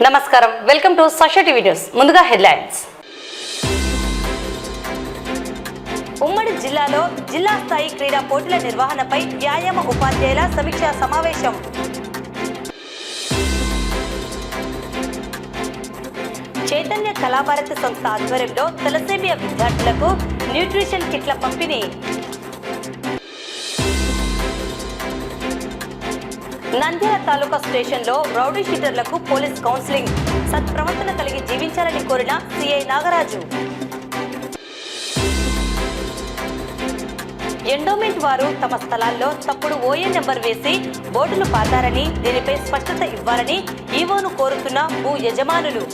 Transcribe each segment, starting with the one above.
నమస్కారం, welcome to Sakshi TV news. ముందుగా headlines. ఉమ్మడి జిల్లాలో జిల్లా స్థాయి క్రీడా పోటీల నిర్వహణపై వ్యాయామ ఉపాధ్యాయుల సమీక్షా సమావేశం. చైతన్య కళాభారతి సంస్థ ఆధ్వర్యంలో తలసేమియా విద్యార్థులకు న్యూట్రిషన్ కిట్ల పంపిణీ. నంద్యాల తాలూకా స్టేషన్లో రౌడీ షీటర్లకు పోలీస్ కౌన్సిలింగ్. సత్ప్రవర్తన కలిగి జీవించాలని కోరిన సిఐ నాగరాజు. ఎండోమెంట్ వారు తమ స్థలాల్లో తప్పుడు ఓఏ నెంబర్ వేసి బోర్డులు పాతారని, దీనిపై స్పష్టత ఇవ్వాలని ఈవోను కోరుతున్న భూ యజమానులు.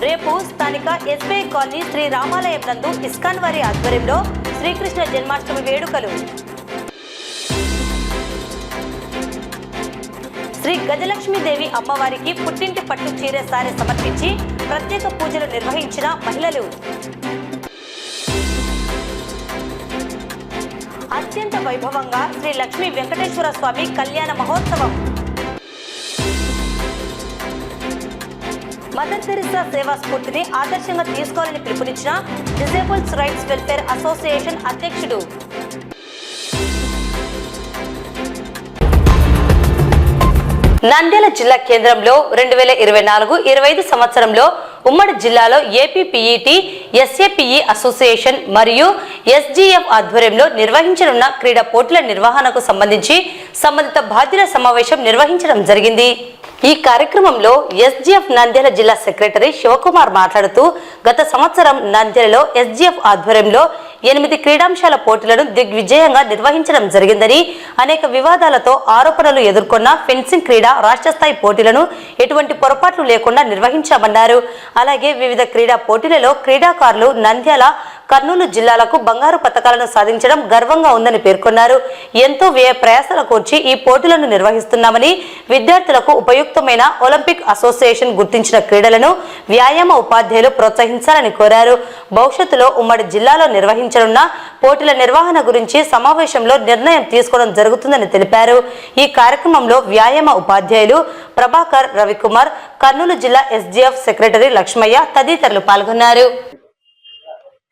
రేపు స్థానిక ఎస్బీఐ కాలనీ శ్రీ రామాలయం నందు ఇస్కాన్ వారి ఆధ్వర్యంలో శ్రీకృష్ణ జన్మాష్టమి వేడుకలు. శ్రీ గజలక్ష్మీదేవి అమ్మవారికి పుట్టింటి పట్టు చీర సారె సమర్పించి ప్రత్యేక పూజలు నిర్వహించిన మహిళలు. అత్యంత వైభవంగా శ్రీ లక్ష్మీ వెంకటేశ్వర స్వామి కళ్యాణ మహోత్సవం. మదర్ తెరిసా సేవా స్ఫూర్తిని ఆదర్శంగా తీసుకోవాలని పిలుపునిచ్చిన డిజేబుల్స్ రైట్స్ వెల్ఫేర్ అసోసియేషన్ అధ్యక్షుడు. నంద్యాల జిల్లా కేంద్రంలో 2024-25 సంవత్సరంలో ఉమ్మడి జిల్లాలో ఏపీపీఈటీ, ఎస్ఏపీఈ అసోసియేషన్ మరియు ఎస్జీఎఫ్ ఆధ్వర్యంలో నిర్వహించనున్న క్రీడా పోటీల నిర్వహణకు సంబంధించి సంబంధిత బాధ్యుల సమావేశం నిర్వహించడం జరిగింది. ఈ కార్యక్రమంలో ఎస్జీఎఫ్ నంద్యాల జిల్లా సెక్రటరీ శివకుమార్ మాట్లాడుతూ, గత సంవత్సరం నంద్యాలలో ఎస్జీఎఫ్ ఆధ్వర్యంలో 8 క్రీడాంశాల పోటీలను దిగ్విజయంగా నిర్వహించడం జరిగిందని, అనేక వివాదాలతో ఆరోపణలు ఎదుర్కొన్న ఫెన్సింగ్ క్రీడ రాష్ట్ర స్థాయి పోటీలను ఎటువంటి పొరపాట్లు లేకుండా నిర్వహించామన్నారు. అలాగే వివిధ క్రీడా పోటీలలో క్రీడాకారులు నంద్యాల, కర్నూలు జిల్లాలకు బంగారు పతకాలను సాధించడం గర్వంగా ఉందని పేర్కొన్నారు. ఎంతో వ్యయ ప్రయాసాల కూర్చి ఈ పోటీలను నిర్వహిస్తున్నామని, విద్యార్థులకు ఉపయుక్తమైన ఒలింపిక్ అసోసియేషన్ గుర్తించిన క్రీడలను వ్యాయామ ఉపాధ్యాయులు ప్రోత్సహించాలని కోరారు. భవిష్యత్తులో ఉమ్మడి జిల్లాలో నిర్వహించనున్న పోటీల నిర్వహణ గురించి సమావేశంలో నిర్ణయం తీసుకోవడం జరుగుతుందని తెలిపారు. ఈ కార్యక్రమంలో వ్యాయామ ఉపాధ్యాయులు ప్రభాకర్, రవికుమార్, కర్నూలు జిల్లా ఎస్జీఎఫ్ సెక్రటరీ లక్ష్మయ్య తదితరులు పాల్గొన్నారు.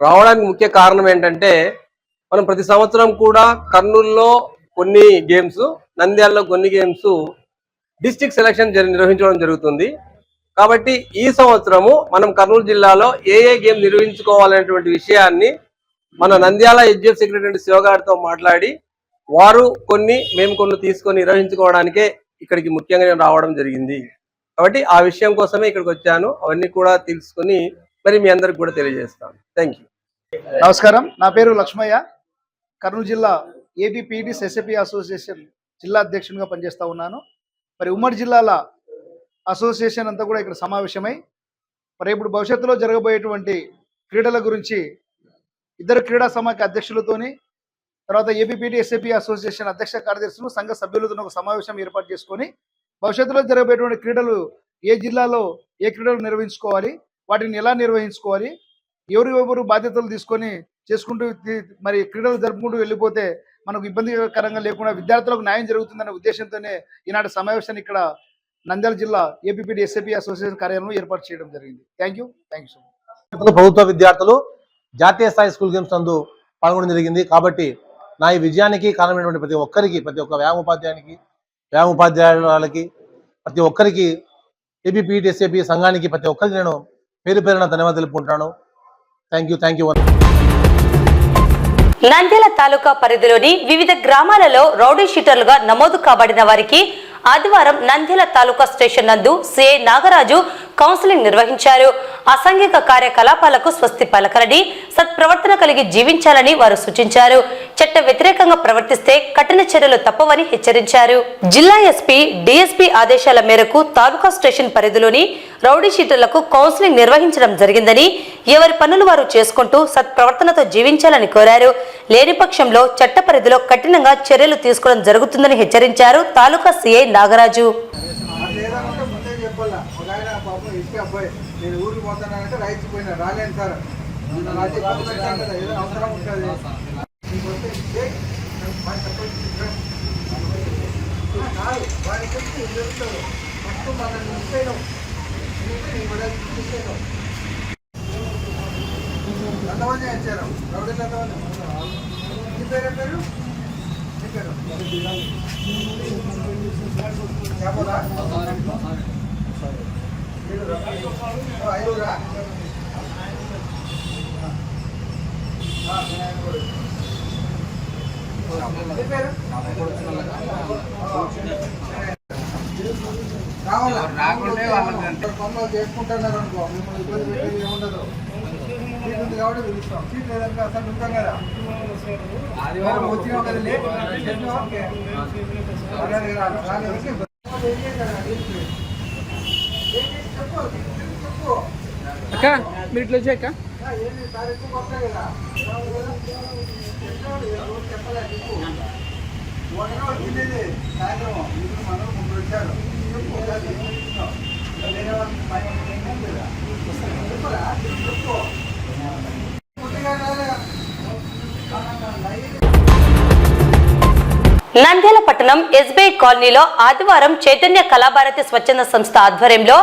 రావడానికి ముఖ్య కారణం ఏంటంటే, మనం ప్రతి సంవత్సరం కూడా కర్నూలులో కొన్ని గేమ్స్, నంద్యాలలో కొన్ని గేమ్స్ డిస్ట్రిక్ట్ సెలక్షన్ నిర్వహించడం జరుగుతుంది. కాబట్టి ఈ సంవత్సరము మనం కర్నూలు జిల్లాలో ఏ గేమ్ నిర్వహించుకోవాలనేటువంటి విషయాన్ని మన నంద్యాల ఎస్జీఎఫ్ సెక్రటరీ శివగారితో మాట్లాడి, వారు కొన్ని, మేము కొన్ని తీసుకొని నిర్వహించుకోవడానికే ఇక్కడికి ముఖ్యంగా రావడం జరిగింది. కాబట్టి ఆ విషయం కోసమే ఇక్కడికి వచ్చాను. అవన్నీ కూడా తెలుసుకొని మరి మీ అందరికి కూడా తెలియజేస్తాను. Thank you. నమస్కారం, నా పేరు లక్ష్మయ్య. కర్నూలు జిల్లా ఏపీపీఈటీ ఎస్ఏపీ అసోసియేషన్ జిల్లా అధ్యక్షునిగా పనిచేస్తూ ఉన్నాను. మరి ఉమ్మడి జిల్లాల అసోసియేషన్ అంతా కూడా ఇక్కడ సమావేశమై మరి ఇప్పుడు భవిష్యత్తులో జరగబోయేటువంటి క్రీడల గురించి ఇద్దరు క్రీడా సమాఖ్య అధ్యక్షులతోని, తర్వాత ఏపీపీఈటీ ఎస్ఏపీ అసోసియేషన్ అధ్యక్ష కార్యదర్శులు, సంఘ సభ్యులతో ఒక సమావేశం ఏర్పాటు చేసుకొని భవిష్యత్తులో జరగబోయేటువంటి క్రీడలు ఏ జిల్లాలో ఏ క్రీడలు నిర్వహించుకోవాలి, వాటిని ఎలా నిర్వహించుకోవాలి, ఎవరు బాధ్యతలు తీసుకొని చేసుకుంటూ మరి క్రీడలు జరుపుకుంటూ వెళ్ళిపోతే మనకు ఇబ్బందికరంగా లేకుండా విద్యార్థులకు న్యాయం జరుగుతుందనే ఉద్దేశంతోనే ఈనాటి సమావేశాన్ని ఇక్కడ నంద్యాల జిల్లా ఏపీపీటీ ఎస్ఏపీ అసోసియేషన్ కార్యాలయంలో ఏర్పాటు చేయడం జరిగింది. Thank you so much. ప్రభుత్వ విద్యార్థులు జాతీయ స్థాయి స్కూల్ గేమ్స్ నందు పాల్గొనడం జరిగింది. కాబట్టి నా ఈ విజయానికి కారణమైనటువంటి ప్రతి ఒక్కరికి, ప్రతి ఒక్క వ్యాయామ ఉపాధ్యాయులకి, ప్రతి ఒక్కరికి, ఏపీపీఈటీ ఎస్ఏపీ సంఘానికి ప్రతి ఒక్కరికి నేను పేరు పేరున ధన్యవాదాలు తెలుపుకుంటున్నాను. Thank you. నంద్యాల తాలూకా పరిధిలోని వివిధ గ్రామాలలో రౌడీ షీటర్లుగా నమోదు కాబడిన వారికి ఆదివారం నంద్యాల తాలూకా స్టేషన్ నందు సిఐ నాగరాజు కౌన్సిలింగ్ నిర్వహించారు. అసాంఘిక కార్యకలాపాలకు స్వస్తి పలకరని, సత్ప్రవర్తన కలిగి జీవించాలని వారు సూచించారు. చట్ట వ్యతిరేకంగా ప్రవర్తిస్తే కఠిన చర్యలు తప్పవని హెచ్చరించారు. జిల్లా ఎస్పీ, డీఎస్పీ ఆదేశాల మేరకు తాలూకా స్టేషన్ పరిధిలోని రౌడీ షీటర్లకు కౌన్సిలింగ్ నిర్వహించడం జరిగిందని, ఎవరి పనులు వారు చేసుకుంటూ సత్ప్రవర్తనతో జీవించాలని కోరారు. లేని పక్షంలో చట్ట పరిధిలో కఠినంగా చర్యలు తీసుకోవడం జరుగుతుందని హెచ్చరించారు తాలూకా సిఐ నాగరాజు. ఎంతమంది వచ్చారు రౌడీలు ఎంతమంది మీ పేరు మీ పేరు చెప్పదా ఐదుగురా మీ పేరు రాకుంటే పనులు చేసుకుంటున్నారు అనుకో మిమ్మల్ని ఇబ్బంది పెట్టేది ఏముండదు సీట్ ఉంది కాబట్టి పిలుస్తాం సీట్ లేదంటే అసలు ఉంటాం కదా ఆదివారం వచ్చినాం కదా లేదు అక్క మీరు ఇట్లా వచ్చాక ఏంటి సార్ ఎక్కువ వస్తాయి కదా ఒకటే తినేది సాయంత్రం ఇప్పుడు మనం ముందు వచ్చారు వేరే వాళ్ళకి పని లేదా చెప్పరా చెప్పు నంద్యాల పట్టణం ఎస్బీఐ కాలనీలో ఆదివారం చైతన్య కళాభారతి స్వచ్ఛంద సంస్థ ఆధ్వర్యంలో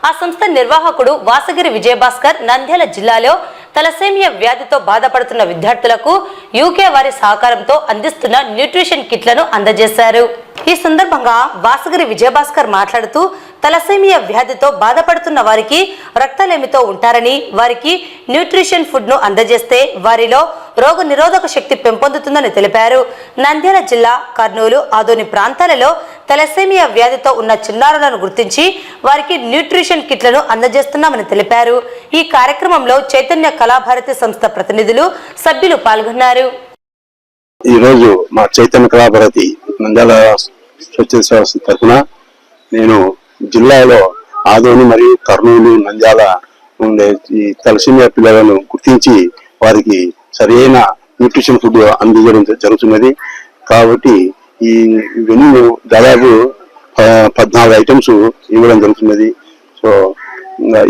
ఆ సంస్థ నిర్వాహకుడు వాసగిరి విజయభాస్కర్ నంద్యాల జిల్లాలో తలసేమియా వ్యాధితో బాధపడుతున్న విద్యార్థులకు యూకే వారి సహకారంతో అందిస్తున్న న్యూట్రిషన్ కిట్లను అందజేశారు. ఈ సందర్భంగా వాసగిరి విజయభాస్కర్ మాట్లాడుతూ తలసేమియా వ్యాధితో బాధపడుతున్న వారికి రక్తలేమితో ఉంటారని వారికి న్యూట్రిషన్ ఫుడ్ ను అందజేస్తే వారిలో రోగ నిరోధక శక్తి పెంపొందుతుందని తెలిపారు. నంద్యాల జిల్లా, కర్నూలు, ఆదోని ప్రాంతాలలో తలసేమియా వ్యాధితో ఉన్న చిన్నారులను గుర్తించి వారికి న్యూట్రిషన్ కిట్లను అందజేస్తున్నామని తెలిపారు. ఈ కార్యక్రమంలో చైతన్య కళాభారతి సంస్థ ప్రతినిధులు, సభ్యులు పాల్గొన్నారు. ఈ రోజు మా చైతన్య కళాభారతి నంద్యాల స్వచ్ఛంద సంస్థ తరఫున నేను జిల్లాలో ఆదోని మరియు కర్నూలు, నంద్యాల ఉండే ఈ తలసేమియా పిల్లలను గుర్తించి వారికి సరైన న్యూట్రిషన్ ఫుడ్ అందించడం జరుగుతున్నది. కాబట్టి ఇవన్నీ దాదాపు 14 ఐటమ్స్ ఇవ్వడం జరుగుతున్నది. సో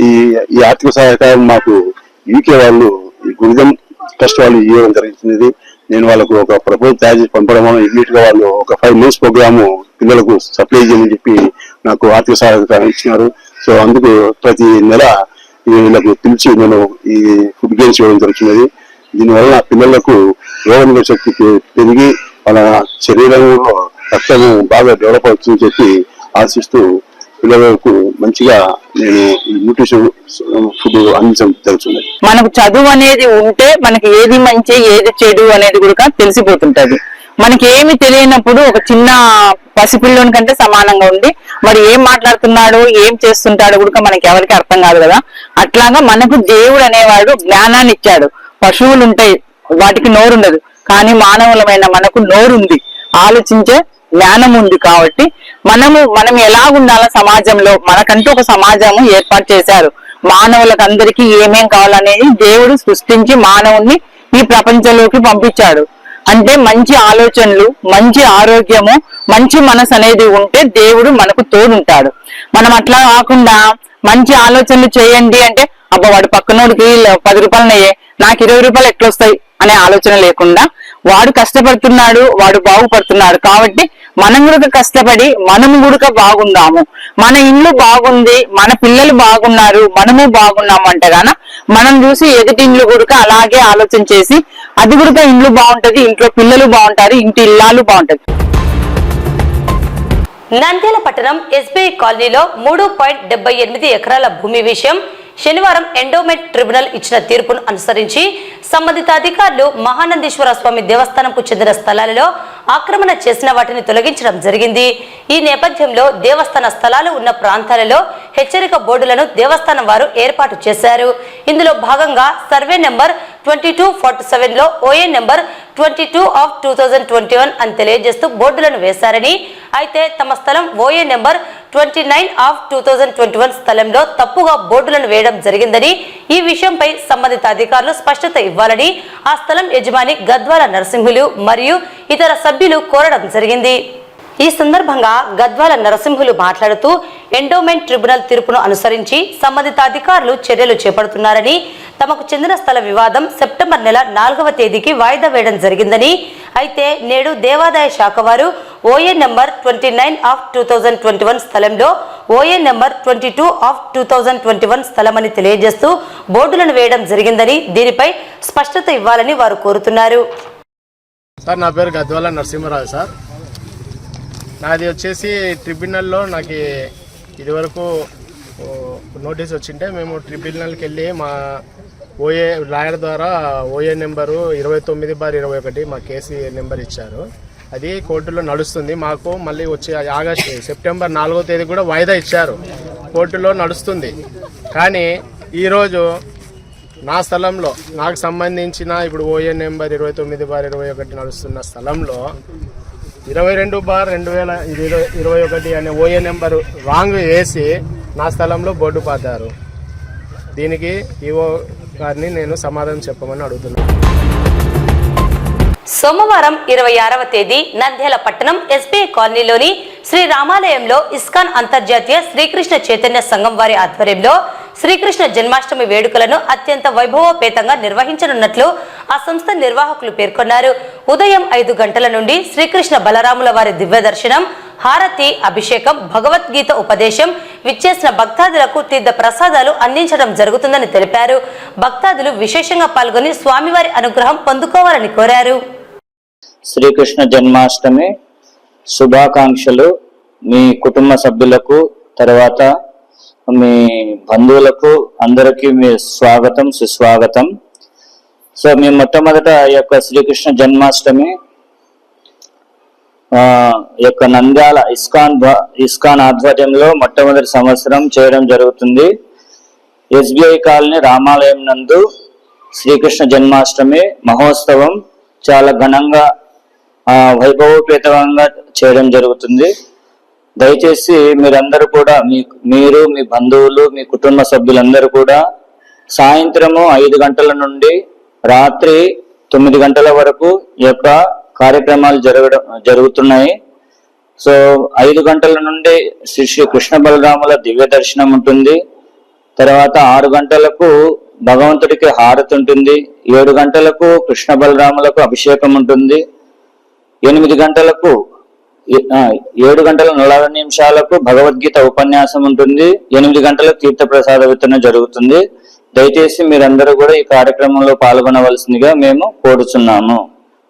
ఈ ఆర్థిక సహాయకారం మాకు యూకే వాళ్ళు ఈ గురిజం ట్రస్ట్ వాళ్ళు ఇవ్వడం జరుగుతున్నది. నేను వాళ్ళకు ఒక ప్రపోజల్ తయారు చేసి పంపడం వల్ల ఇమీడియట్ గా వాళ్ళు ఒక 5 months ప్రోగ్రాము పిల్లలకు సప్లై చేయమని చెప్పి నాకు ఆర్థిక సహాయకారం ఇచ్చినారు. సో అందుకు ప్రతి నెల వీళ్ళకు పిలిచి నేను ఈ ఫుడ్ గేమ్స్ ఇవ్వడం జరుగుతున్నది. దీనివల్ల పిల్లలకు రోగనిరోధక శక్తి పెరిగి వాళ్ళ శరీరంలో రక్తము బాగా డెవలప్ అవుతుందని చెప్పి ఆశిస్తూ పిల్లలకు మంచిగా నేను ఈ న్యూట్రిషన్ ఫుడ్ అందించడం జరుగుతుంది. మనకు చదువు అనేది ఉంటే మనకి ఏది మంచి ఏది చెడు అనేది కూడా తెలిసిపోతుంటది. మనకి ఏమి తెలియనప్పుడు ఒక చిన్న పసిపిల్లోని కంటే సమానంగా ఉండి మరి ఏం మాట్లాడుతున్నాడు, ఏం చేస్తుంటాడు కూడా మనకి ఎవరికి అర్థం కాదు కదా. అట్లాగా మనకు దేవుడు అనేవాడు జ్ఞానాన్ని ఇచ్చాడు. పశువులు ఉంటాయి, వాటికి నోరు ఉండదు, కానీ మానవులమైన మనకు నోరు ఉంది, ఆలోచించే జ్ఞానం ఉంది. కాబట్టి మనం ఎలా ఉండాలో సమాజంలో మనకంటూ ఒక సమాజము ఏర్పాటు చేశారు. మానవులకు అందరికీ ఏమేం కావాలనేది దేవుడు సృష్టించి మానవుణ్ణి ఈ ప్రపంచంలోకి పంపించాడు. అంటే మంచి ఆలోచనలు, మంచి ఆరోగ్యము, మంచి మనసు అనేది ఉంటే దేవుడు మనకు తోడుంటాడు. మనం అట్లా కాకుండా మంచి ఆలోచనలు చేయండి అంటే అబ్బా వాడు పక్కనోడికి 10 రూపాయలున్నాయే నాకు 20 రూపాయలు ఎట్లొస్తాయి అనే ఆలోచన లేకుండా వాడు కష్టపడుతున్నాడు, వాడు బాగుపడుతున్నాడు. కాబట్టి మనం కూడా కష్టపడి మనము కూడా బాగుందాము. మన ఇల్లు బాగుంది, మన పిల్లలు బాగున్నారు, మనము బాగున్నాము అంటే గాన మనం చూసి ఎదుటి ఇల్లు కూడా అలాగే ఆలోచన చేసి అది కూడా ఇల్లు బాగుంటది, ఇంట్లో పిల్లలు బాగుంటారు, ఇంటి ఇల్లాలు బాగుంటది. నంద్యాల పట్టణం ఎస్బీఐ కాలనీలో 3.78 ఎకరాల భూమి విషయం శనివారం ఎండోమెంట్ ట్రిబ్యునల్ ఇచ్చిన తీర్పును అనుసరించి సంబంధిత అధికారులు మహానందీశ్వర స్వామి దేవస్థానంకు చెందిన స్థలాలలో ఆక్రమణ చేసిన వాటిని తొలగించడం జరిగింది. ఈ నేపథ్యంలో దేవస్థాన స్థలాలు ఉన్న ప్రాంతాలలో హెచ్చరిక బోర్డులను దేవస్థానం వారు ఏర్పాటు చేశారు. ఇందులో భాగంగా సర్వే నెంబర్ 2247 లో OA నెంబర్ 22/2021 అని తెలియజేస్తూ బోర్డులను వేశారని, అయితే తమ స్థలం OA నెంబర్ 29/2021 స్థలంలో తప్పుగా బోర్డులను వేయడం జరిగిందని, ఈ విషయంపై సంబంధిత అధికారులు స్పష్టత ఇవ్వాలని ఆ స్థలం యజమాని గద్వాల నరసింహులు మరియు ఇతర సభ్యులు కోరడం జరిగింది. ఈ సందర్భంగా గద్వాల నరసింహులు మాట్లాడుతూ ఎండోమెంట్ ట్రిబ్యునల్ తీర్పును అనుసరించి సంబంధిత అధికారులు చర్యలు చేపడుతున్నారని, తమకు చెందిన స్థల వివాదం సెప్టెంబర్ నెల 4వ తేదీకి వాయిదా వేయడం జరిగిందని, అయితే నేడు దేవాదాయ శాఖ వారు ఓఏ నెంబర్ 29/2021 స్థలంలో ఓఏ నెంబర్ 22/2021 స్థలమని తెలియజేస్తూ బోర్డులను వేయడం జరిగిందని దీనిపై స్పష్టత ఇవ్వాలని వారు కోరుతున్నారు. సార్ నా పేరు గద్వాల నరసింహరావు సార్. నాది వచ్చేసి ట్రిబ్యునల్లో నాకు ఇదివరకు నోటీస్ వచ్చింటే మేము ట్రిబ్యునల్కి వెళ్ళి మా ఓఏ లాయర్ ద్వారా ఓఏ నెంబరు 29/21 మా కేసు నెంబర్ ఇచ్చారు. అది కోర్టులో నడుస్తుంది. మాకు మళ్ళీ వచ్చే సెప్టెంబర్ 4వ తేదీ కూడా వాయిదా ఇచ్చారు, కోర్టులో నడుస్తుంది. కానీ ఈరోజు నా స్థలంలో నాకు సంబంధించిన ఇప్పుడు ఓఏ నెంబర్ 29/21 నడుస్తున్న స్థలంలో 22/2021 అనే ఓఏ నెంబరు రాంగ్ వేసి నా స్థలంలో బోర్డు పాతారు. దీనికి ఈఓ గారిని నేను సమాధానం చెప్పమని అడుగుతున్నాను. సోమవారం 26వ తేదీ నంద్యాల పట్టణం ఎస్బీఐ కాలనీలోని శ్రీ రామాలయంలో ఇస్కాన్ అంతర్జాతీయ శ్రీకృష్ణ చైతన్య సంఘం వారి ఆధ్వర్యంలో శ్రీకృష్ణ జన్మాష్టమి వేడుకలను అత్యంత వైభవోపేతంగా నిర్వహించనున్నట్లు ఆ సంస్థ నిర్వాహకులు పేర్కొన్నారు. ఉదయం 5 గంటల నుండి శ్రీకృష్ణ బలరాముల వారి దివ్య దర్శనం, హారతి, అభిషేకం, భగవద్గీత ఉపదేశం, విచ్చేసిన భక్తాదులకు తీర్థ ప్రసాదాలు అందించడం జరుగుతుందని తెలిపారు. భక్తాదులు విశేషంగా పాల్గొని స్వామివారి అనుగ్రహం పొందుకోవాలని కోరారు. శ్రీకృష్ణ జన్మాష్టమి శుభాకాంక్షలు మీ కుటుంబ సభ్యులకు, తర్వాత మీ బంధువులకు అందరికీ మీ స్వాగతం, సుస్వాగతం. సో మేము మొట్టమొదట ఈ యొక్క శ్రీకృష్ణ జన్మాష్టమి యొక్క నంద్యాల ఇస్కాన్ ఆధ్వర్యంలో మొట్టమొదటి సంవత్సరం చేయడం జరుగుతుంది. ఎస్బీఐ కాలనీ రామాలయం నందు శ్రీకృష్ణ జన్మాష్టమి మహోత్సవం చాలా ఘనంగా వైభవోపేతంగా చేయడం జరుగుతుంది. దయచేసి మీరందరూ కూడా మీరు మీ బంధువులు, మీ కుటుంబ సభ్యులందరూ కూడా సాయంత్రము 5 గంటల నుండి రాత్రి 9 గంటల వరకు ఈ యొక్క కార్యక్రమాలు జరుగుతున్నాయి. సో 5 గంటల నుండి శ్రీ కృష్ణ బలరాముల దివ్య దర్శనం ఉంటుంది. తర్వాత 6 గంటలకు భగవంతుడికి హారతి ఉంటుంది. 7 గంటలకు కృష్ణ బలరాములకు అభిషేకం ఉంటుంది. 8 గంటలకు 7:40 భగవద్గీత ఉపన్యాసం ఉంటుంది. 8 గంటలకు తీర్థ ప్రసాద వితరణ జరుగుతుంది. దయచేసి మీరందరూ కూడా ఈ కార్యక్రమంలో పాల్గొనవలసిందిగా మేము కోరుచున్నాము.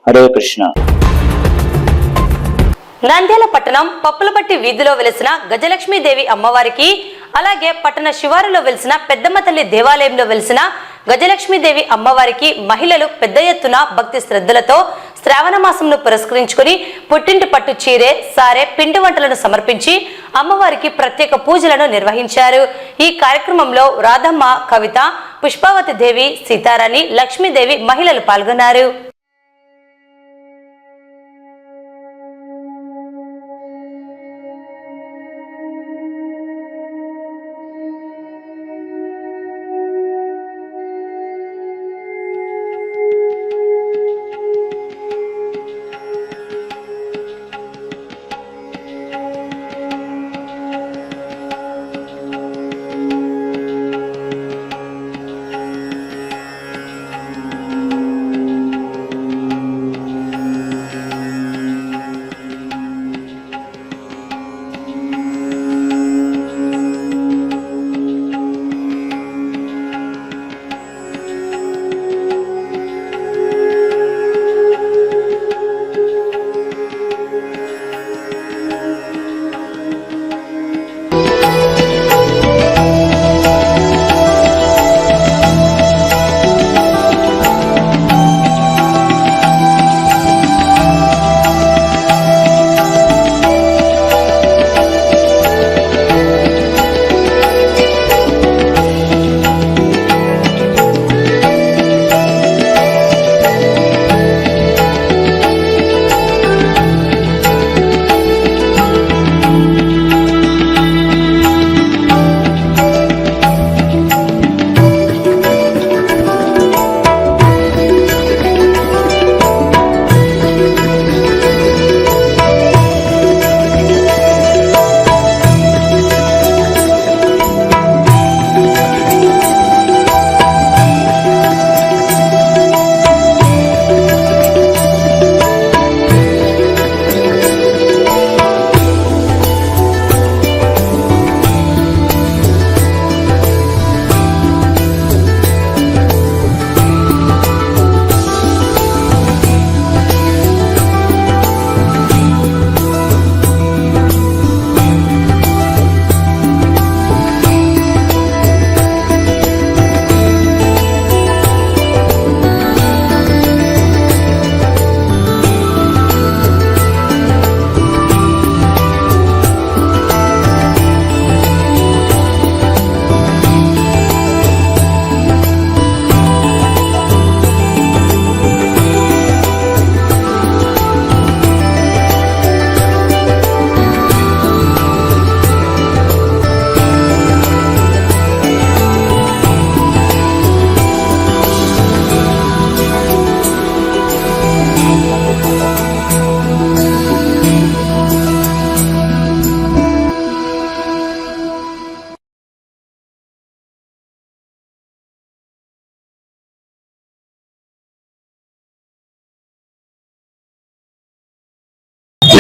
హరే కృష్ణ. నంద్యాల పట్టణం పప్పులపట్టి వీధిలో వెలిసిన గజలక్ష్మీదేవి అమ్మవారికి, అలాగే పట్టణ శివారులో వెలిసిన పెద్దమ్మ తల్లి దేవాలయంలో వెలిసిన గజలక్ష్మీదేవి అమ్మవారికి మహిళలు పెద్ద ఎత్తున భక్తి శ్రద్ధలతో శ్రావణ మాసంను పురస్కరించుకుని పుట్టింటి పట్టు చీరె, సారె, పిండి వంటలను సమర్పించి అమ్మవారికి ప్రత్యేక పూజలను నిర్వహించారు. ఈ కార్యక్రమంలో రాధమ్మ, కవిత, పుష్పావతి దేవి, సీతారాణి, లక్ష్మీదేవి మహిళలు పాల్గొన్నారు.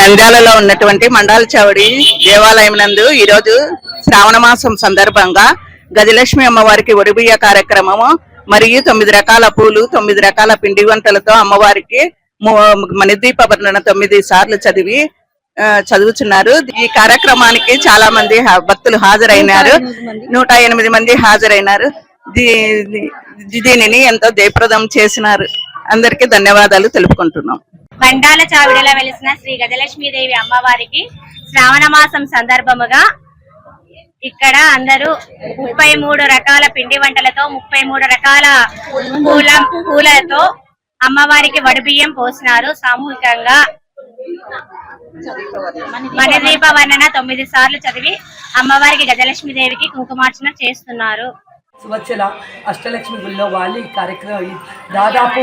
నంద్యాలలో ఉన్నటువంటి మండాల చౌడి దేవాలయం నందు ఈరోజు శ్రావణ మాసం సందర్భంగా గజలక్ష్మి అమ్మవారికి ఒడిబియ్య కార్యక్రమము మరియు 9 రకాల పూలు 9 రకాల పిండి వంటలతో అమ్మవారికి మణిదీప వర్ణన 9 సార్లు చదువుతున్నారు. ఈ కార్యక్రమానికి చాలా మంది భక్తులు హాజరైనారు. 108 మంది హాజరైనారు. దీనిని ఎంతో జయప్రదం చేసినారు. అందరికీ ధన్యవాదాలు తెలుపుకుంటున్నాం. బండాల చావిడిలో వెలిసిన శ్రీ గజలక్ష్మీదేవి అమ్మవారికి శ్రావణ మాసం సందర్భముగా ఇక్కడ అందరూ 33 రకాల పిండి వంటలతో 33 రకాల పూలతో అమ్మవారికి వడిబియ్యం పోసినారు. సామూహికంగా మణిదీప వర్ణన 9 సార్లు చదివి అమ్మవారికి గజలక్ష్మీదేవికి కుంకుమార్చన చేస్తున్నారు. సువచ్చల అష్టలక్ష్మి గుళ్ళో వాళ్ళు ఈ కార్యక్రమం దాదాపు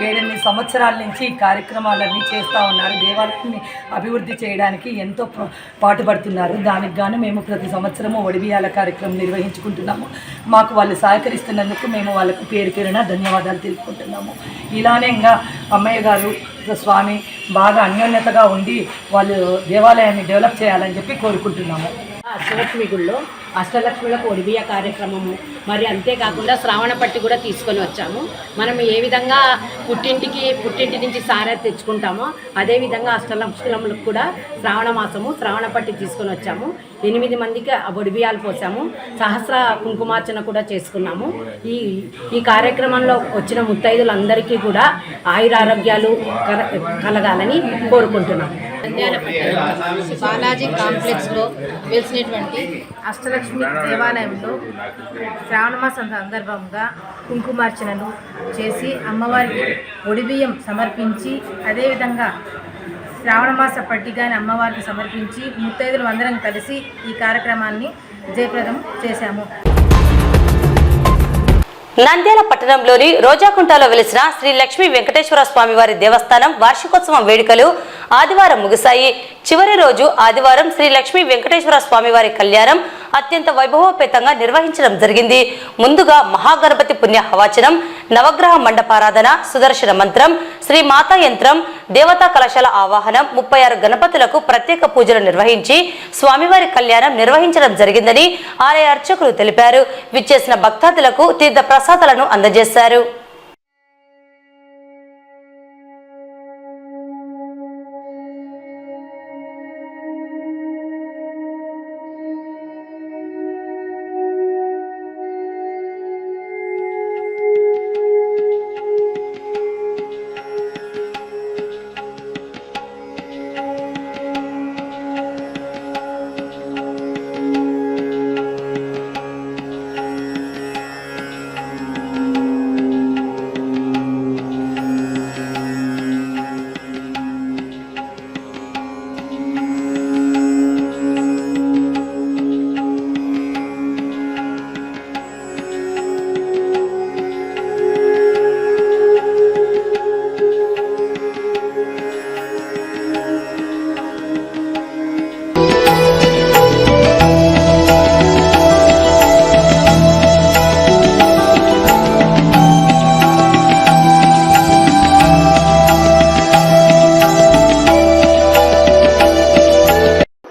7-8 సంవత్సరాల నుంచి ఈ కార్యక్రమాలన్నీ చేస్తూ ఉన్నారు. దేవాలయాన్ని అభివృద్ధి చేయడానికి ఎంతో పాటుపడుతున్నారు. దానికి గాను మేము ప్రతి సంవత్సరము ఒడిబియ్యాల కార్యక్రమం నిర్వహించుకుంటున్నాము. మాకు వాళ్ళు సహకరిస్తున్నందుకు మేము వాళ్ళకు పేరు పేరున ధన్యవాదాలు తెలుపుకుంటున్నాము. ఇలానే ఇంకా అమ్మయ్య గారు స్వామి బాగా అన్యోన్యతగా ఉండి వాళ్ళు దేవాలయాన్ని డెవలప్ చేయాలని చెప్పి కోరుకుంటున్నాము. అష్టలక్ష్మి గుళ్ళో అష్టలక్ష్ములకు ఒడిబియ్య కార్యక్రమము మరి అంతేకాకుండా శ్రావణ పట్టి కూడా తీసుకొని వచ్చాము. మనం ఏ విధంగా పుట్టింటి నుంచి సారా తెచ్చుకుంటామో అదేవిధంగా అష్టలక్ష్ములకు కూడా శ్రావణ పట్టి తీసుకొని వచ్చాము. 8 మందికి ఒడిబియ్యాలు పోసాము. సహస్ర కుంకుమార్చన కూడా చేసుకున్నాము. ఈ కార్యక్రమంలో వచ్చిన ముత్తైదులందరికీ కూడా ఆయురారోగ్యాలు కలగాలని కోరుకుంటున్నాము. బాలాజీ కాంప్లెక్స్లో వెలిసినటువంటి అష్టలక్ష్మి దేవాలయంలో శ్రావణ మాసం సందర్భంగా కుంకుమార్చనలు చేసి అమ్మవారికి ఒడిబియ్యం సమర్పించి అదేవిధంగా శ్రావణ మాస పట్టిగాని అమ్మవారికి సమర్పించి ముత్తైదులు అందరం కలిసి ఈ కార్యక్రమాన్ని జయప్రదం చేశాము. నంద్యాల పట్టణంలోని రోజాకుంటలో వెలిసిన శ్రీ లక్ష్మీ వెంకటేశ్వర స్వామి వారి దేవస్థానం వార్షికోత్సవం వేడుకలు ఆదివారం ముగిశాయి. చివరి రోజు ఆదివారం శ్రీ లక్ష్మీ వెంకటేశ్వర స్వామి వారి కళ్యాణం అత్యంత వైభవోపేతంగా నిర్వహించడం జరిగింది. ముందుగా మహాగణపతి పుణ్య హవాచనం, నవగ్రహ మండపారాధన, సుదర్శన మంత్రం, శ్రీ మాతా యంత్రం, దేవతా కలశాల ఆవాహనం, 36 గణపతులకు ప్రత్యేక పూజలు నిర్వహించి స్వామివారి కళ్యాణం నిర్వహించడం జరిగిందని ఆలయ అర్చకులు తెలిపారు. విచ్చేసిన భక్తాదులకు తీర్థ ప్రసాదాలను అందజేశారు.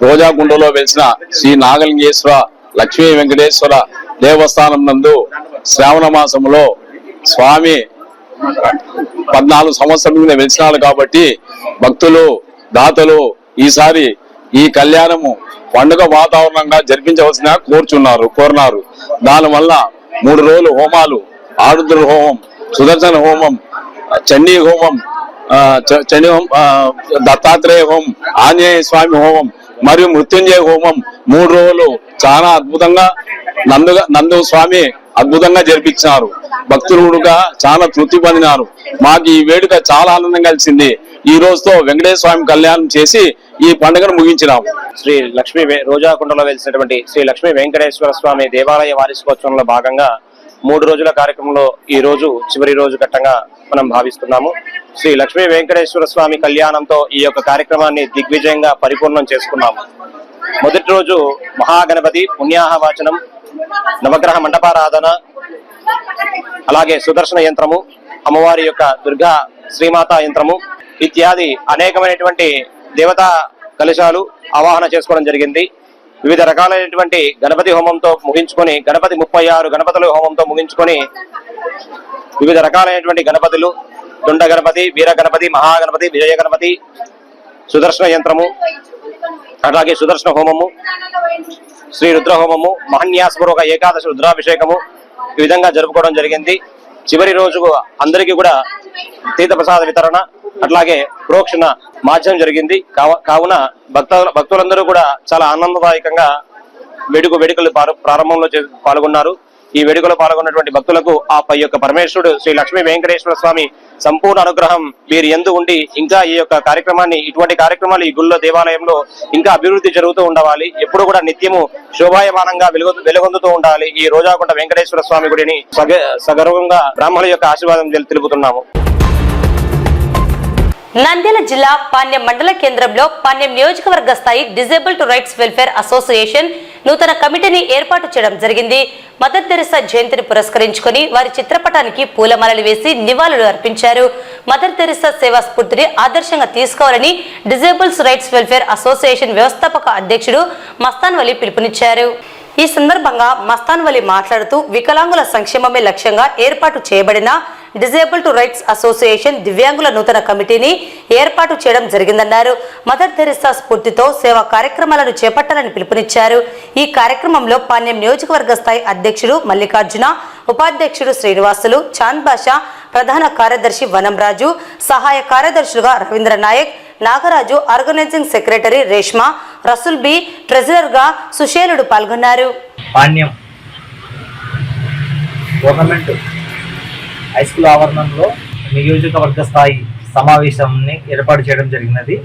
రోజాగుండలో వెలిసిన శ్రీ నాగలింగేశ్వర లక్ష్మీ వెంకటేశ్వర దేవస్థానం నందు శ్రావణ మాసంలో స్వామి 14 సంవత్సరాల మీద వెలిసినాడు కాబట్టి భక్తులు దాతలు ఈసారి ఈ కళ్యాణము పండుగ వాతావరణంగా జరిపించవలసిన కోరినారు. దానివల్ల 3 రోజులు హోమాలు, ఆరుద్ర హోమం, సుదర్శన హోమం, చండీ హోమం, దత్తాత్రేయ హోమం, ఆంజనేయ స్వామి హోమం మరియు మృత్యుంజయ హోమం 3 రోజులు చాలా అద్భుతంగా నందు స్వామి అద్భుతంగా జరిపించినారు. భక్తులు కూడా చాలా తృప్తి పొందినారు. మాకు ఈ వేడుక చాలా ఆనందం కలిసింది. ఈ రోజుతో వెంకటేశ్వర స్వామి కళ్యాణం చేసి ఈ పండుగను ముగించినాం. శ్రీ లక్ష్మీ రోజాకుండలో వెలిసినటువంటి శ్రీ లక్ష్మీ వెంకటేశ్వర స్వామి దేవాలయ వార్షికోత్సవంలో భాగంగా 3 రోజుల కార్యక్రమంలో ఈ రోజు చివరి రోజు ఘట్టంగా మనం భావిస్తున్నాము. శ్రీ లక్ష్మీ వెంకటేశ్వర స్వామి కళ్యాణంతో ఈ యొక్క కార్యక్రమాన్ని దిగ్విజయంగా పరిపూర్ణం చేసుకున్నాము. మొదటి రోజు మహాగణపతి పుణ్యాహవాచనం, నవగ్రహ మండపారాధన, అలాగే సుదర్శన యంత్రము, అమ్మవారి యొక్క దుర్గా శ్రీమాతా యంత్రము ఇత్యాది అనేకమైనటువంటి దేవతా కలశాలు ఆవాహన చేసుకోవడం జరిగింది. వివిధ రకాలైనటువంటి గణపతి హోమంతో ముగించుకొని, గణపతి 36 గణపతుల హోమంతో ముగించుకొని వివిధ రకాలైనటువంటి గణపతులు, దుండ గణపతి, వీర గణపతి, మహాగణపతి, విజయ గణపతి, సుదర్శన యంత్రము, అట్లాగే సుదర్శన హోమము, శ్రీ రుద్ర హోమము, మహన్యాసపూర్వక ఏకాదశి రుద్రాభిషేకము ఈ విధంగా జరుపుకోవడం జరిగింది. చివరి రోజు అందరికీ కూడా తీర్థప్రసాద వితరణ, అట్లాగే ప్రోక్షణ మాధ్యం జరిగింది. కావున భక్తులందరూ కూడా చాలా ఆనందదాయకంగా వేడుకలు ప్రారంభంలో పాల్గొన్నారు. ఈ వేడుకలో పాల్గొన్నటువంటి భక్తులకు ఆ యొక్క పరమేశ్వరుడు శ్రీ లక్ష్మీ వెంకటేశ్వర స్వామి సంపూర్ణ అనుగ్రహం వీరి యందు ఉండి ఇంకా ఈ యొక్క కార్యక్రమాన్ని, ఇటువంటి కార్యక్రమాలు ఈ గుళ్ళో దేవాలయంలో ఇంకా అభివృద్ధి జరుగుతూ ఉండవాలి. ఎప్పుడు కూడా నిత్యము శోభాయమానంగా వెలుగొందుతూ ఉండాలి. ఈ రోజాకొండ వెంకటేశ్వర స్వామి గుడిని సగర్వంగా బ్రాహ్మణుల యొక్క ఆశీర్వాదం తెలుపుతున్నాము. నంద్యాల జిల్లా పాణ్యం మండల కేంద్రంలో పాణ్యం నియోజకవర్గ స్థాయి డిజేబుల్డ్ రైట్స్ వెల్ఫేర్ అసోసియేషన్ నూతన కమిటీని ఏర్పాటు చేయడం జరిగింది. మదర్ తెరెసా జయంతిని పురస్కరించుకొని వారి చిత్రపటానికి పూలమాలలు వేసి నివాళులు అర్పించారు. మదర్ తెరెసా సేవా స్ఫూర్తిని ఆదర్శంగా తీసుకోవాలని డిజేబుల్డ్ రైట్స్ వెల్ఫేర్ అసోసియేషన్ వ్యవస్థాపక అధ్యక్షుడు మస్తాన్ వలి పిలుపునిచ్చారు. ఈ సందర్భంగా మస్తాన్ వలి మాట్లాడుతూ వికలాంగుల సంక్షేమమే లక్ష్యంగా ఏర్పాటు చేయబడిన డిజేబుల్డ్ రైట్స్ అసోసియేషన్ దివ్యాంగుల నూతన కమిటీని ఏర్పాటు చేయడం జరిగిందన్నారు. మదర్ తెరెసా స్ఫూర్తితో సేవా కార్యక్రమాలను చేపట్టాలని పిలుపునిచ్చారు. ఈ కార్యక్రమంలో పాణ్యం నియోజకవర్గ స్థాయి అధ్యక్షుడు మల్లికార్జున, ఉపాధ్యక్షుడు శ్రీనివాసులు, చాంద్ బాషా, ప్రధాన కార్యదర్శి వనంరాజు, సహాయ కార్యదర్శులుగా Ravindra Nayak, Nagaraju, organising secretary Reshma, Rasool Bi, treasurer గా సుశేలుడు పాల్గొన్నారు. పాణ్యం గవర్నమెంట్ హై స్కూల్ ఆవరణంలో నియోజకవర్గ స్థాయి సమావేశాన్ని ఏర్పాటు చేయడం జరిగినది.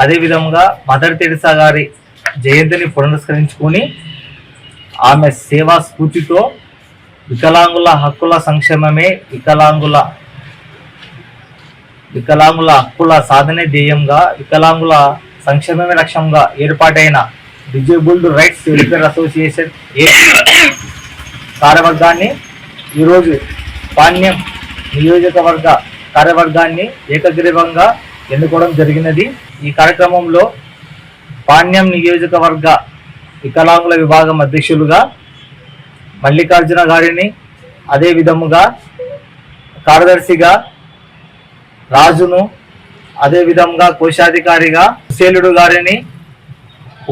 అదేవిధంగా మదర్ తెరెసా గారి జయంతిని పురస్కరించుకొని ఆమె సేవా స్ఫూర్తితో వికలాంగుల హక్కుల సంక్షేమమే వికలాంగుల హక్కుల సాధనే ధ్యేయంగా, వికలాంగుల సంక్షేమమే లక్ష్యంగా ఏర్పాటైన డిజేబుల్డ్ రైట్స్ వెల్ఫేర్ అసోసియేషన్ కార్యవర్గాన్ని ఈరోజు పాణ్యం నియోజకవర్గ కార్యవర్గాన్ని ఏకగ్రీవంగా ఎన్నుకోవడం జరిగినది. ఈ కార్యక్రమంలో పాణ్యం నియోజకవర్గ వికలాంగుల విభాగం అధ్యక్షులుగా మల్లికార్జున గారిని, అదే విధముగా కార్యదర్శిగా రాజును, అదే విధంగా కోశాధికారిగా సుశేలుడు గారిని,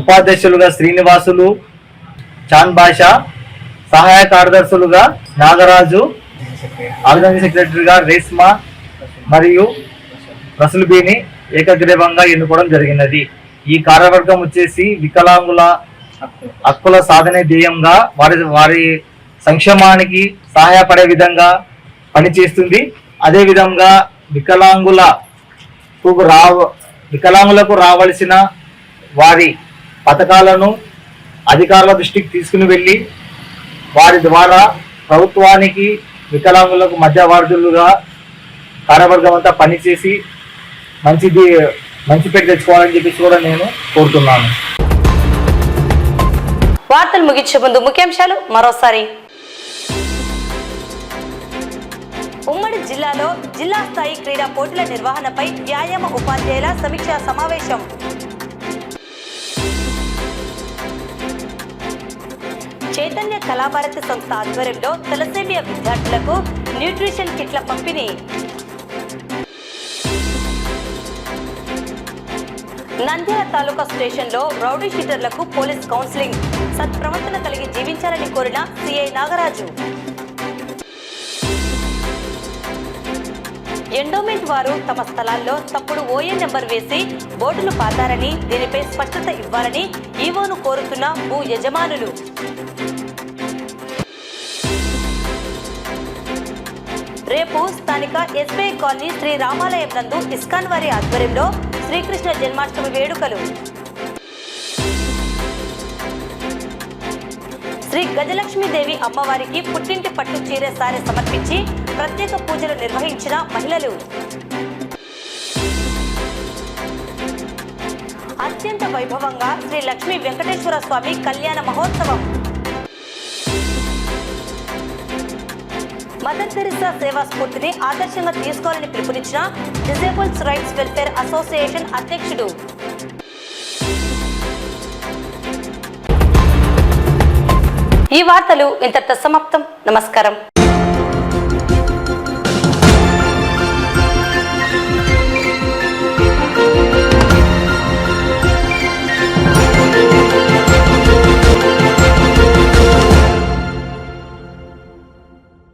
ఉపాధ్యక్షులుగా శ్రీనివాసులు, చాంద్ బాషా, సహాయ కార్యదర్శులుగా నాగరాజు, ఆర్గనైజింగ్ సెక్రటరీగా రేష్మా మరియు రసూల్ బిని ఏకగ్రీవంగా ఎన్నుకోవడం జరిగినది. ఈ కార్యవర్గం వచ్చేసి వికలాంగుల హక్కుల సాధనే ధ్యేయంగా వారి సంక్షేమానికి సహాయపడే విధంగా పనిచేస్తుంది. అదే విధంగా వికలాంగులకు రావాల్సిన వారి పథకాలను అధికారుల దృష్టికి తీసుకుని వెళ్ళి వారి ద్వారా ప్రభుత్వానికి వికలాంగులకు మధ్యవర్తులుగా కార్యవర్గం అంతా పనిచేసి మంచి పేరు తెచ్చుకోవాలని చెప్పేసి కూడా నేను కోరుతున్నాను. వార్తలు ముగించే ముందు ముఖ్యాంశాలు మరోసారి. ఉమ్మడి జిల్లాలో జిల్లా స్థాయి క్రీడా పోటీల నిర్వహణపై వ్యాయామ ఉపాధ్యాయుల సమీక్షా సమావేశం. చైతన్య కళాభారతి సంస్థ ఆధ్వర్యంలో తలసేమియా విద్యార్థులకు న్యూట్రిషన్ కిట్ల పంపిణీ. నంద్యాల తాలూకా స్టేషన్లో రౌడీ షీటర్లకు పోలీస్ కౌన్సిలింగ్. సత్ప్రవర్తన కలిగి జీవించాలని కోరిన సిఐ నాగరాజు. ఎండోమెంట్ వారు తమ స్థలాల్లో తప్పుడు ఓఏ నెంబర్ వేసి బోర్డులు పాతారని, దీనిపై స్పష్టత ఇవ్వాలని ఈవోను కోరుతున్న భూ యజమానులు. రేపు స్థానిక ఎస్బీఐ కాలనీ శ్రీ రామాలయం నందు ఇస్కాన్ వారి ఆధ్వర్యంలో శ్రీకృష్ణ జన్మాష్టమి వేడుకలు. శ్రీ గజలక్ష్మీదేవి అమ్మవారికి పుట్టింటి పట్టు చీర సారె సమర్పించి ప్రత్యేక పూజలు నిర్వహించిన మహిళలు. అత్యంత వైభవంగా శ్రీ లక్ష్మీ వెంకటేశ్వర స్వామి కళ్యాణ మహోత్సవం. మదర్ తెరిసా సేవా స్ఫూర్తిని ఆదర్శంగా తీసుకోవాలని పిలుపునిచ్చిన డిజేబుల్స్ రైట్స్ వెల్ఫేర్ అసోసియేషన్ అధ్యక్షుడు. ఈ వార్తలు ఇంతటితో సమాప్తం. నమస్కారం.